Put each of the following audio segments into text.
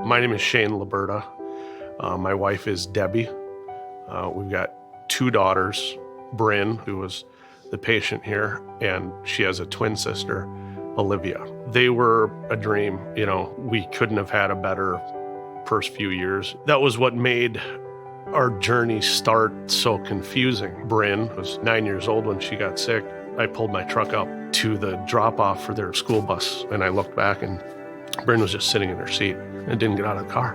My name is Shane Liberta. My wife is Debbie. We've got 2 daughters, Bryn, who was the patient here, and she has a twin sister, Olivia. They were a dream. You know, we couldn't have had a better first few years. That was what made our journey start so confusing. Bryn was 9 years old when she got sick. I pulled my truck up to the drop-off for their school bus, and I looked back, and Bryn was just sitting in her seat and didn't get out of the car.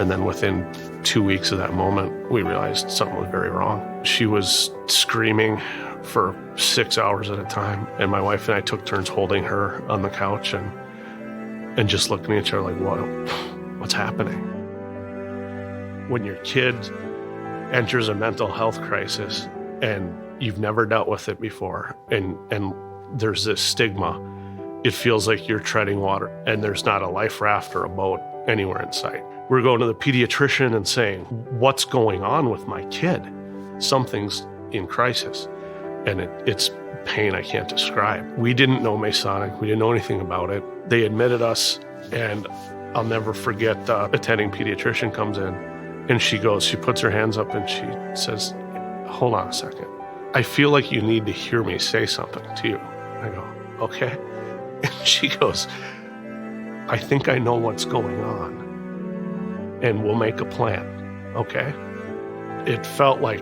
And then within 2 weeks of that moment, we realized something was very wrong. She was screaming for 6 hours at a time, and my wife and I took turns holding her on the couch and just looking at each other like, what's happening? When your kid enters a mental health crisis and you've never dealt with it before, and there's this stigma, it feels like you're treading water and there's not a life raft or a boat anywhere in sight. We're going to the pediatrician and saying, what's going on with my kid? Something's in crisis. And it's pain I can't describe. We didn't know Masonic. We didn't know anything about it. They admitted us, and I'll never forget the attending pediatrician comes in, and she puts her hands up and she says, hold on a second. I feel like you need to hear me say something to you. I go, okay. And she goes, I think I know what's going on, and we'll make a plan, okay? It felt like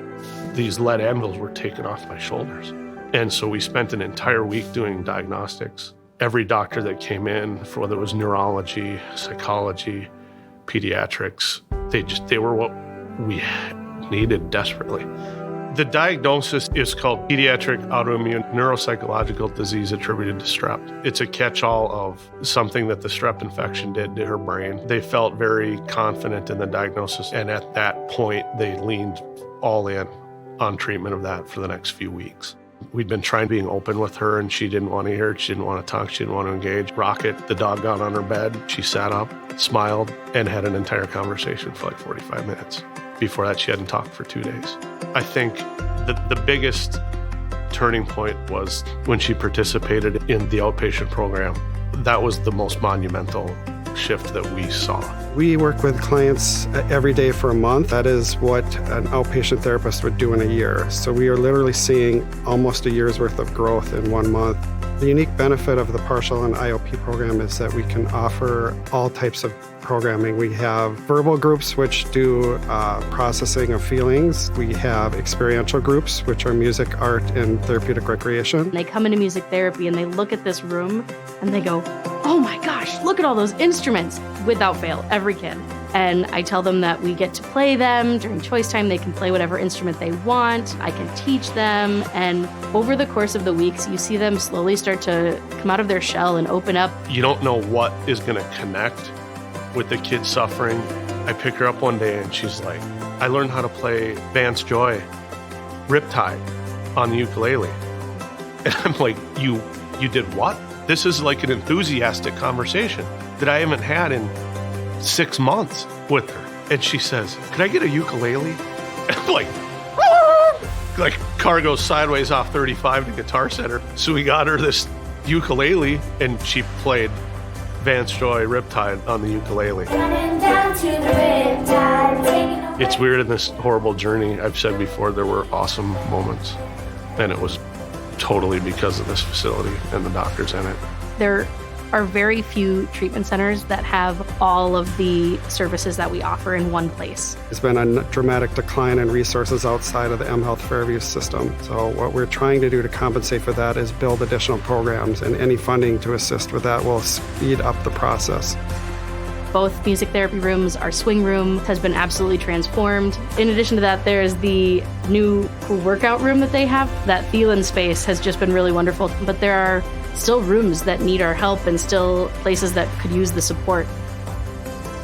these lead anvils were taken off my shoulders. And so we spent an entire week doing diagnostics. Every doctor that came in, whether it was neurology, psychology, pediatrics, they were what we needed desperately. The diagnosis is called pediatric autoimmune neuropsychological disease attributed to strep. It's a catch-all of something that the strep infection did to her brain. They felt very confident in the diagnosis, and at that point, they leaned all in on treatment of that for the next few weeks. We'd been trying being open with her, and she didn't want to hear it. She didn't want to talk. She didn't want to engage. Rocket, the dog, got on her bed. She sat up, smiled, and had an entire conversation for like 45 minutes. Before that, she hadn't talked for 2 days. I think the biggest turning point was when she participated in the outpatient program. That was the most monumental shift that we saw. We work with clients every day for a month. That is what an outpatient therapist would do in a year. So we are literally seeing almost a year's worth of growth in 1 month. The unique benefit of the partial and IOP program is that we can offer all types of programming. We have verbal groups, which do processing of feelings. We have experiential groups, which are music, art, and therapeutic recreation. They come into music therapy and they look at this room and they go, oh my gosh, look at all those instruments. Without fail, every kid. And I tell them that we get to play them during choice time. They can play whatever instrument they want. I can teach them. And over the course of the weeks, you see them slowly start to come out of their shell and open up. You don't know what is going to connect with the kid suffering. I pick her up one day and she's like, I learned how to play Vance Joy Riptide on the ukulele. And I'm like, you did what? This is like an enthusiastic conversation that I haven't had in 6 months with her. And she says, could I get a ukulele? And I'm like car goes sideways off 35 to Guitar Center. So we got her this ukulele and she played Vance Joy Riptide on the ukulele. It's weird in this horrible journey. I've said before, there were awesome moments, and it was totally because of this facility and the doctors in it. There are very few treatment centers that have all of the services that we offer in one place. There's been a dramatic decline in resources outside of the mHealth Fairview system. So what we're trying to do to compensate for that is build additional programs, and any funding to assist with that will speed up the process. Both music therapy rooms, our swing room has been absolutely transformed. In addition to that, there's the new workout room that they have. That feel-in space has just been really wonderful. But there are still rooms that need our help and still places that could use the support.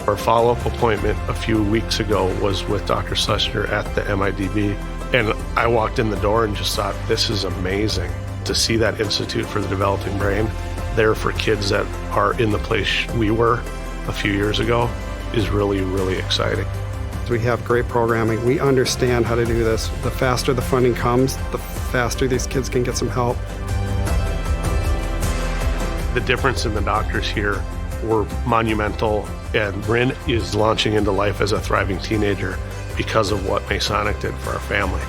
Our follow-up appointment a few weeks ago was with Dr. Schlesinger at the MIDB. And I walked in the door and just thought, this is amazing to see that Institute for the Developing Brain there for kids that are in the place we were a few years ago is really, really exciting. We have great programming. We understand how to do this. The faster the funding comes, the faster these kids can get some help. The difference in the doctors here were monumental, and Bryn is launching into life as a thriving teenager because of what Masonic did for our family.